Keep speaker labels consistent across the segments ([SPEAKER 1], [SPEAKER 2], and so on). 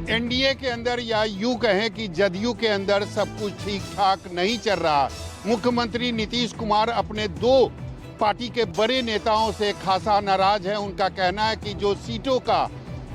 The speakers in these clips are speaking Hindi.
[SPEAKER 1] एनडीए के अंदर या यूं कहें कि जदयू के अंदर सब कुछ ठीक ठाक नहीं चल रहा। मुख्यमंत्री नीतीश कुमार अपने दो पार्टी के बड़े नेताओं से खासा नाराज है। उनका कहना है कि जो सीटों का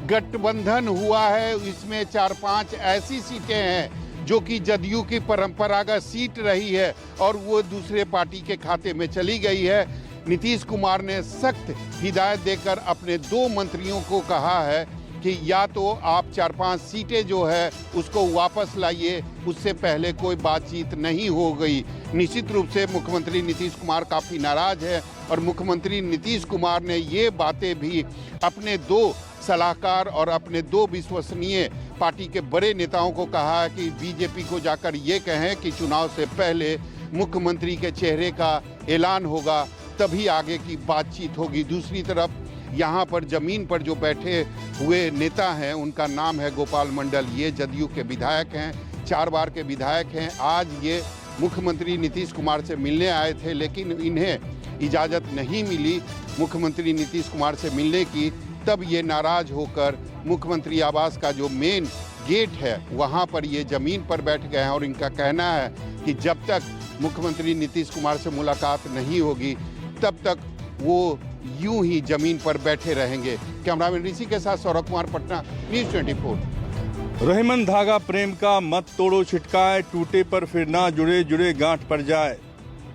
[SPEAKER 1] गठबंधन हुआ है इसमें 4-5 ऐसी सीटें हैं जो कि जदयू की परंपरागत सीट रही है और वो दूसरे पार्टी के खाते में चली गई है। नीतीश कुमार ने सख्त हिदायत देकर अपने दो मंत्रियों को कहा है कि या तो आप 4-5 सीटें जो है उसको वापस लाइए, उससे पहले कोई बातचीत नहीं हो गई। निश्चित रूप से मुख्यमंत्री नीतीश कुमार काफ़ी नाराज है और मुख्यमंत्री नीतीश कुमार ने ये बातें भी अपने दो सलाहकार और अपने दो विश्वसनीय पार्टी के बड़े नेताओं को कहा है कि बीजेपी को जाकर ये कहें कि चुनाव से पहले मुख्यमंत्री के चेहरे का ऐलान होगा, तभी आगे की बातचीत होगी। दूसरी तरफ यहाँ पर जमीन पर जो बैठे हुए नेता हैं उनका नाम है गोपाल मंडल। ये जदयू के विधायक हैं, 4 बार के विधायक हैं। आज ये मुख्यमंत्री नीतीश कुमार से मिलने आए थे लेकिन इन्हें इजाज़त नहीं मिली मुख्यमंत्री नीतीश कुमार से मिलने की। तब ये नाराज होकर मुख्यमंत्री आवास का जो मेन गेट है वहाँ पर ये ज़मीन पर बैठ गए हैं और इनका कहना है कि जब तक मुख्यमंत्री नीतीश कुमार से मुलाकात नहीं होगी तब तक वो यूं ही जमीन पर बैठे रहेंगे। कैमरामैन ऋषि के साथ सौरभ कुमार, पटना, न्यूज़ 24।
[SPEAKER 2] रहीमन धागा प्रेम का मत तोड़ो छिटकाए, टूटे पर फिर ना जुड़े जुड़े गांठ पड़ जाए।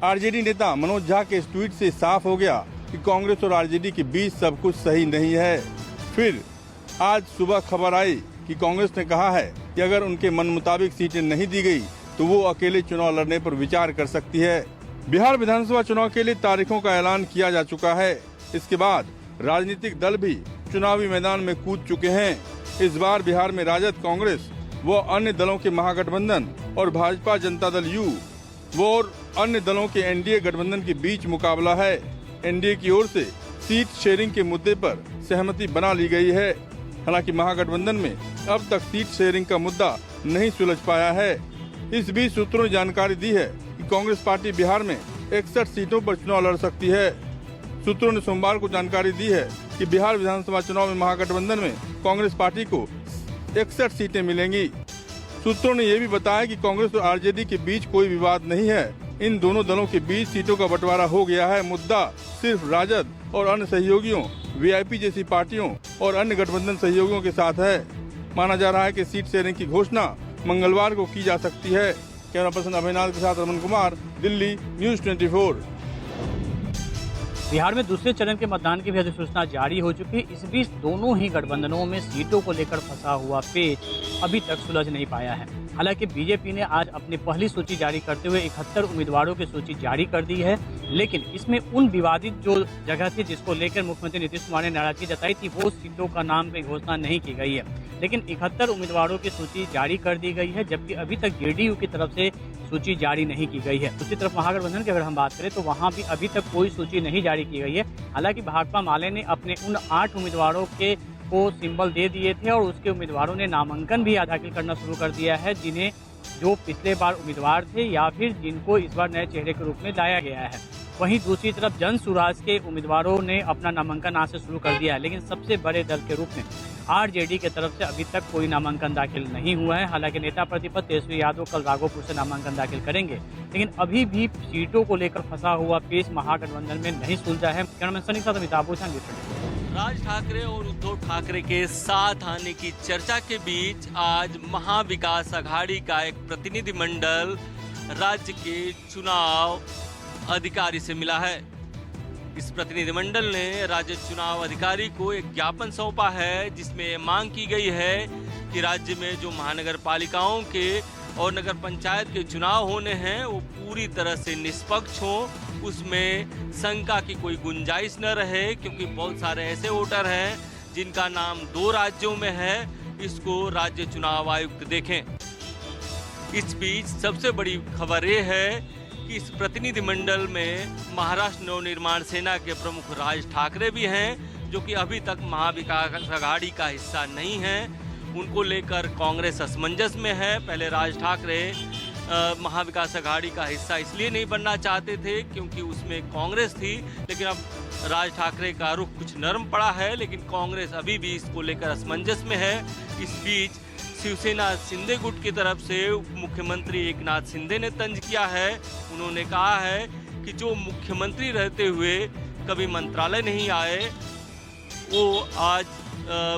[SPEAKER 2] आरजेडी नेता मनोज झा के इस ट्वीट से साफ हो गया कि कांग्रेस और आरजेडी के बीच सब कुछ सही नहीं है। फिर आज सुबह खबर आई कि कांग्रेस ने कहा है कि अगर उनके मन मुताबिक सीटें नहीं दी गई तो वो अकेले चुनाव लड़ने पर विचार कर सकती है। बिहार विधानसभा चुनाव के लिए तारीखों का ऐलान किया जा चुका है। इसके बाद राजनीतिक दल भी चुनावी मैदान में कूद चुके हैं। इस बार बिहार में राजद, कांग्रेस व अन्य दलों के महागठबंधन और भाजपा जनता दल यू वो और अन्य दलों के एनडीए गठबंधन के बीच मुकाबला है। एनडीए की ओर से सीट शेयरिंग के मुद्दे पर सहमति बना ली गई है। हालांकि महागठबंधन में अब तक सीट शेयरिंग का मुद्दा नहीं सुलझ पाया है। इस बीच सूत्रों ने जानकारी दी है कि कांग्रेस पार्टी बिहार में 61 सीटों पर चुनाव लड़ सकती है। सूत्रों ने सोमवार को जानकारी दी है कि बिहार विधानसभा चुनाव में महागठबंधन में कांग्रेस पार्टी को 61 सीटें मिलेंगी। सूत्रों ने यह भी बताया कि कांग्रेस और आरजेडी के बीच कोई विवाद नहीं है। इन दोनों दलों के बीच सीटों का बंटवारा हो गया है। मुद्दा सिर्फ राजद और अन्य सहयोगियों, वीआईपी जैसी पार्टियों और अन्य गठबंधन सहयोगियों के साथ है। माना जा रहा है कि सीट शेयरिंग की घोषणा मंगलवार को की जा सकती है। कैमरा पर्सन अभिनाथ के साथ रमन कुमार, दिल्ली, न्यूज़ 24।
[SPEAKER 3] बिहार में दूसरे चरण के मतदान की भी अधिसूचना जारी हो चुकी है। इस बीच दोनों ही गठबंधनों में सीटों को लेकर फंसा हुआ पेच अभी तक सुलझ नहीं पाया है। हालांकि बीजेपी ने आज अपनी पहली सूची जारी करते हुए 71 उम्मीदवारों की सूची जारी कर दी है, लेकिन इसमें उन विवादित जो जगह थी जिसको लेकर मुख्यमंत्री नीतीश कुमार ने नाराजगी जताई थी वो सीटों का नाम की घोषणा नहीं की गई है। लेकिन 71 उम्मीदवारों की सूची जारी कर दी गई है, जबकि अभी तक जेडीयू की तरफ से सूची जारी नहीं की गई है। दूसरी तरफ महागठबंधन की अगर हम बात करें तो वहां भी अभी तक कोई सूची नहीं जारी की गई है। हालांकि भाकपा माले ने अपने उन 8 उम्मीदवारों को सिंबल दे दिए थे और उसके उम्मीदवारों ने नामांकन भी दाखिल करना शुरू कर दिया है, जिन्हें जो पिछले बार उम्मीदवार थे या फिर जिनको इस बार नए चेहरे के रूप में लाया गया है। वहीं दूसरी तरफ जन सुराज के उम्मीदवारों ने अपना नामांकन आज से शुरू कर दिया है, लेकिन सबसे बड़े दल के रूप में आरजेडी की तरफ से अभी तक कोई नामांकन दाखिल नहीं हुआ है। हालांकि नेता प्रतिपक्ष तेजस्वी यादव कल राघोपुर से नामांकन दाखिल करेंगे, लेकिन अभी भी सीटों को लेकर फंसा हुआ पेच महागठबंधन में नहीं सुलझा है। कैमरामैन सनी के साथ अमिताभ भूषण।
[SPEAKER 4] राज ठाकरे और उद्धव ठाकरे के साथ आने की चर्चा के बीच आज महाविकास अघाड़ी का एक प्रतिनिधिमंडल राज्य के चुनाव अधिकारी से मिला है। इस प्रतिनिधिमंडल ने राज्य चुनाव अधिकारी को एक ज्ञापन सौंपा है जिसमें मांग की गई है कि राज्य में जो महानगर पालिकाओं के और नगर पंचायत के चुनाव होने हैं वो पूरी तरह से निष्पक्ष हों, उसमें शंका की कोई गुंजाइश न रहे, क्योंकि बहुत सारे ऐसे वोटर हैं जिनका नाम 2 राज्यों में है। इसको राज्य चुनाव आयुक्त देखें। इस बीच सबसे बड़ी खबर ये है कि इस प्रतिनिधिमंडल में महाराष्ट्र नवनिर्माण सेना के प्रमुख राज ठाकरे भी हैं, जो कि अभी तक महाविकास अघाड़ी का हिस्सा नहीं है। उनको लेकर कांग्रेस असमंजस में है। पहले राज ठाकरे महाविकास अघाड़ी का हिस्सा इसलिए नहीं बनना चाहते थे क्योंकि उसमें कांग्रेस थी, लेकिन अब राज ठाकरे का रुख कुछ नरम पड़ा है, लेकिन कांग्रेस अभी भी इसको लेकर असमंजस में है। इस बीच शिवसेना शिंदे गुट की तरफ से उप मुख्यमंत्री एकनाथ शिंदे ने तंज किया है। उन्होंने कहा है कि जो मुख्यमंत्री रहते हुए कभी मंत्रालय नहीं आए, वो आज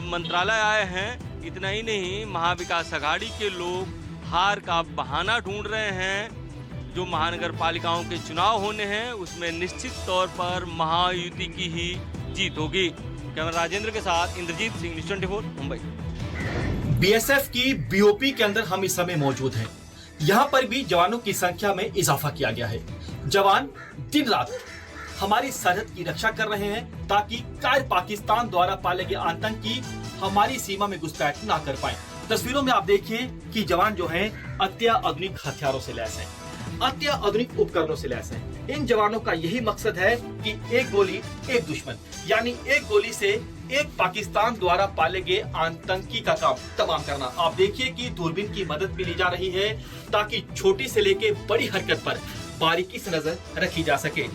[SPEAKER 4] मंत्रालय आए हैं। इतना ही नहीं, महाविकास आघाड़ी के लोग हार का बहाना ढूंढ रहे हैं। जो महानगर पालिकाओं के चुनाव होने हैं उसमें निश्चित तौर पर महायुति की ही जीत होगी। कैमरा राजेंद्र के साथ इंद्रजीत सिंह, न्यूज़ 24 मुंबई।
[SPEAKER 5] बीएसएफ की बीओपी के अंदर हम इस समय मौजूद हैं। यहाँ पर भी जवानों की संख्या में इजाफा किया गया है। जवान दिन रात हमारी सरहद की रक्षा कर रहे हैं ताकि कायर पाकिस्तान द्वारा पाले गए आतंकी हमारी सीमा में घुसपैठ ना कर पाए। तस्वीरों में आप देखिए कि जवान जो हैं अत्याधुनिक हथियारों से लैस हैं, अत्याधुनिक उपकरणों से लैस हैं। इन जवानों का यही मकसद है कि एक गोली एक दुश्मन, यानी एक गोली से एक पाकिस्तान द्वारा पाले गए आतंकी का काम तमाम करना। आप देखिए कि दूरबीन की मदद भी ली जा रही है ताकि छोटी से लेके बड़ी हरकत पर बारीकी से नजर रखी जा सके।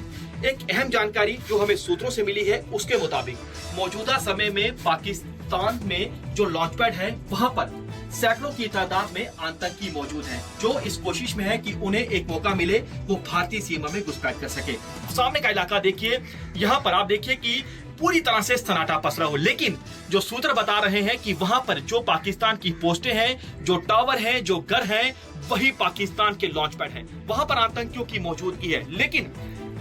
[SPEAKER 5] एक अहम जानकारी जो हमें सूत्रों से मिली है उसके मुताबिक मौजूदा समय में पाकिस्तान में जो लॉन्च पैड है वहां पर सैकड़ों की तादाद में आतंकी मौजूद हैं, जो इस कोशिश में है कि उन्हें एक मौका मिले वो भारतीय सीमा में घुसपैठ कर सके। सामने का इलाका देखिए, यहाँ पर आप देखिए कि पूरी तरह से सन्नाटा पसरा हो, लेकिन जो सूत्र बता रहे हैं कि वहां पर जो पाकिस्तान की पोस्टें हैं, जो टावर हैं, जो घर हैं, वही पाकिस्तान के लॉन्च पैड हैं। वहां पर आतंकियों की मौजूदगी है, लेकिन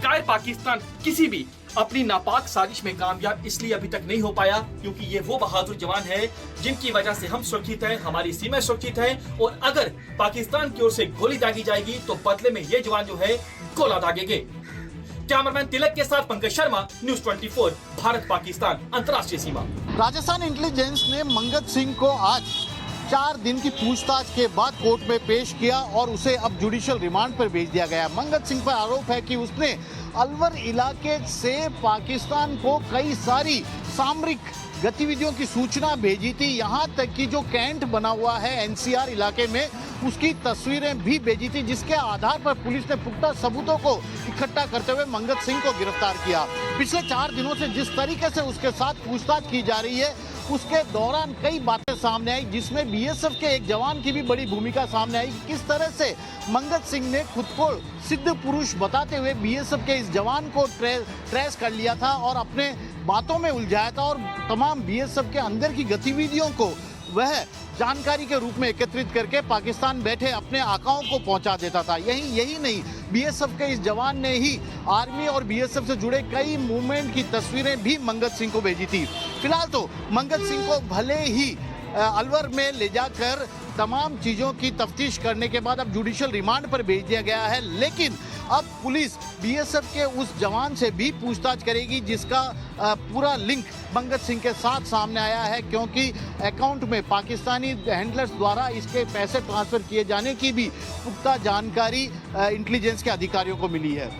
[SPEAKER 5] कायर पाकिस्तान किसी भी अपनी नापाक साजिश में कामयाब इसलिए अभी तक नहीं हो पाया क्योंकि ये वो बहादुर जवान है जिनकी वजह से हम सुरक्षित हैं, हमारी सीमा सुरक्षित है। और अगर पाकिस्तान की ओर से गोली दागी जाएगी तो बदले में ये जवान जो है गोला दागेंगे। कैमरामैन तिलक के साथ पंकज शर्मा, न्यूज़ 24, भारत पाकिस्तान अंतर्राष्ट्रीय सीमा।
[SPEAKER 6] राजस्थान इंटेलिजेंस ने मंगत सिंह को आज 4 दिन की पूछताछ के बाद कोर्ट में पेश किया और उसे अब जुडिशियल रिमांड पर भेज दिया गया। मंगत सिंह पर आरोप है कि उसने अलवर इलाके से पाकिस्तान को कई सारी सामरिक गतिविधियों की सूचना भेजी थी। यहाँ तक कि जो कैंट बना हुआ है एनसीआर इलाके में उसकी तस्वीरें भी भेजी थी, जिसके आधार पर पुलिस ने पुख्ता सबूतों को इकट्ठा करते हुए मंगत सिंह को गिरफ्तार किया। पिछले 4 दिनों से जिस तरीके से उसके साथ पूछताछ की जा रही है उसके दौरान कई बातें सामने आई, जिसमें बीएसएफ के एक जवान की भी बड़ी भूमिका सामने आई। किस तरह से मंगत सिंह ने खुद को सिद्ध पुरुष बताते हुए बीएसएफ के इस जवान को ट्रेस कर लिया था और अपने बातों में उलझाया था और तमाम बीएसएफ के अंदर की गतिविधियों को वह जानकारी के रूप में एकत्रित करके पाकिस्तान बैठे अपने आकाओं को पहुंचा देता था। यही नहीं, बीएसएफ के इस जवान ने ही आर्मी और बीएसएफ से जुड़े कई मूवमेंट की तस्वीरें भी मंगत सिंह को भेजी थी। फिलहाल तो मंगत सिंह को भले ही अलवर में ले जाकर तमाम चीज़ों की तफ्तीश करने के बाद अब जुडिशियल रिमांड पर भेज दिया गया है, लेकिन अब पुलिस बीएसएफ के उस जवान से भी पूछताछ करेगी जिसका पूरा लिंक मंगत सिंह के साथ सामने आया है, क्योंकि अकाउंट में पाकिस्तानी हैंडलर्स द्वारा इसके पैसे ट्रांसफर किए जाने की भी पुख्ता जानकारी इंटेलिजेंस के अधिकारियों को मिली है।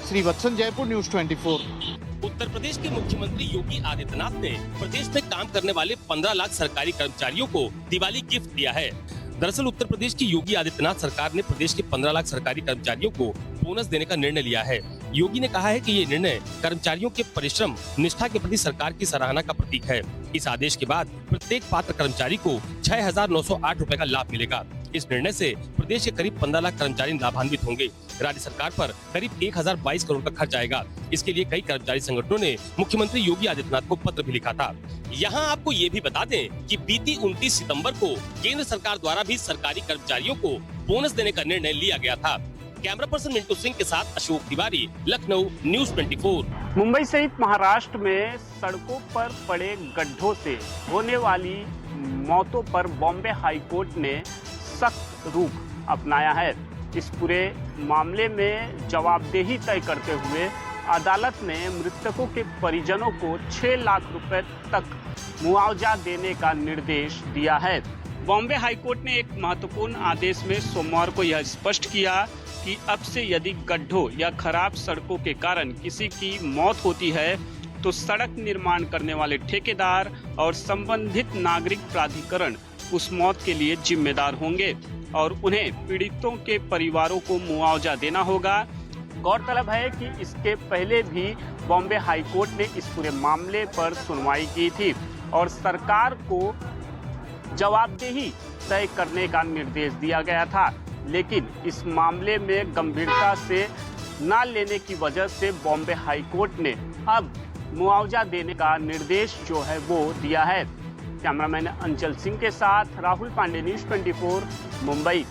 [SPEAKER 6] श्रीवत्सन, जयपुर, न्यूज़ 24।
[SPEAKER 7] उत्तर प्रदेश के मुख्यमंत्री योगी आदित्यनाथ ने प्रदेश में काम करने वाले 15 लाख सरकारी कर्मचारियों को दिवाली गिफ्ट दिया है। दरअसल उत्तर प्रदेश की योगी आदित्यनाथ सरकार ने प्रदेश के 15 लाख सरकारी कर्मचारियों को बोनस देने का निर्णय लिया है। योगी ने कहा है कि ये निर्णय कर्मचारियों के परिश्रम निष्ठा के प्रति सरकार की सराहना का प्रतीक है। इस आदेश के बाद प्रत्येक पात्र कर्मचारी को 6,908 रुपए का लाभ मिलेगा। इस निर्णय से प्रदेश के करीब 15 लाख कर्मचारी लाभान्वित होंगे। राज्य सरकार पर करीब 1022 करोड़ का खर्च आएगा। इसके लिए कई कर्मचारी संगठनों ने मुख्यमंत्री योगी आदित्यनाथ को पत्र भी लिखा था। यहाँ आपको ये भी बता दें कि बीती 29 सितंबर को केंद्र सरकार द्वारा भी सरकारी कर्मचारियों को बोनस देने का निर्णय लिया गया था। कैमरा पर्सन मिंटू सिंह के साथ अशोक तिवारी, लखनऊ, न्यूज़ 24।
[SPEAKER 8] मुंबई सहित महाराष्ट्र में सड़कों पर पड़े गड्ढों से होने वाली मौतों पर बॉम्बे हाईकोर्ट ने सख्त रुख अपनाया है। इस पूरे मामले में जवाबदेही तय करते हुए अदालत ने मृतकों के परिजनों को 6 लाख रुपए तक मुआवजा देने का निर्देश दिया है। बॉम्बे हाईकोर्ट ने एक महत्वपूर्ण आदेश में सोमवार को यह स्पष्ट किया कि अब से यदि गड्ढों या खराब सड़कों के कारण किसी की मौत होती है तो सड़क निर्माण करने वाले ठेकेदार और संबंधित नागरिक प्राधिकरण उस मौत के लिए जिम्मेदार होंगे और उन्हें पीड़ितों के परिवारों को मुआवजा देना होगा। गौरतलब है कि इसके पहले भी बॉम्बे हाईकोर्ट ने इस पूरे मामले पर सुनवाई की थी और सरकार को जवाबदेही तय करने का निर्देश दिया गया था, लेकिन इस मामले में गंभीरता से न लेने की वजह से बॉम्बे हाई कोर्ट ने अब मुआवजा देने का निर्देश जो है वो दिया है। कैमरामैन अंचल सिंह के साथ राहुल पांडे, न्यूज़ 24, मुंबई।